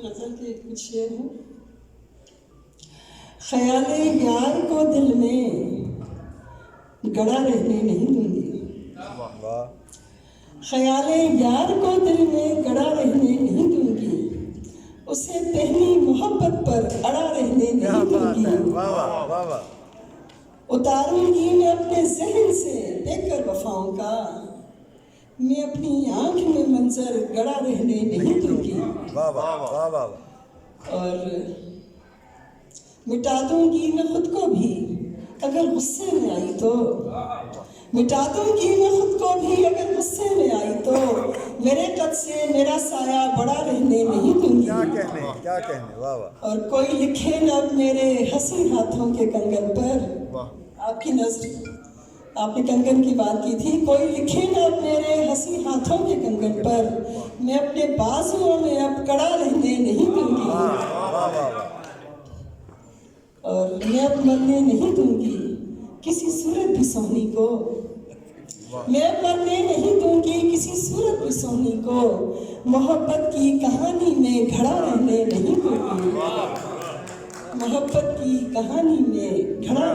غزل کے کچھ شعر ہیں۔ خیال یار کو دل میں گڑا رہنے نہیں دوں گی، خیال یار کو دل میں گڑا رہنے نہیں دوں گی، اسے پہلی محبت پر اڑا رہنے نہیں دوں گی، اتاروں گی میں اپنے ذہن سے دیکھ کر وفاؤں کا، میں اپنی آنکھ میں منظر گڑا رہنے نہیں دوں گی، اور مٹا دوں گی میں خود کو بھی اگر غصے میں آئی تو، مٹا دوں گی میں خود کو بھی اگر غصے میں آئی تو، میرے قد سے میرا سایہ بڑا رہنے نہیں دوں گی، کیا کہنے اور کوئی لکھے نہ اب میرے ہنسی ہاتھوں کے کنگن پر، آپ کی نظر آپ نے کنگن کی بات کی تھی، کوئی لکھے نہ اب میرے ہنسی ہاتھوں کے کنگن پر، میں اپنے بازوؤں میں اب کڑا رہنے نہیں دوں گی، اور میں اب مرنے نہیں دوں گی کسی صورت بھی سونی کو، میں اب مرنے نہیں دوں گی کسی صورت بھی سونی کو، محبت کی کہانی میں گھڑا رہنے نہیں دوں گی، محبت کی کہانی میں گھڑا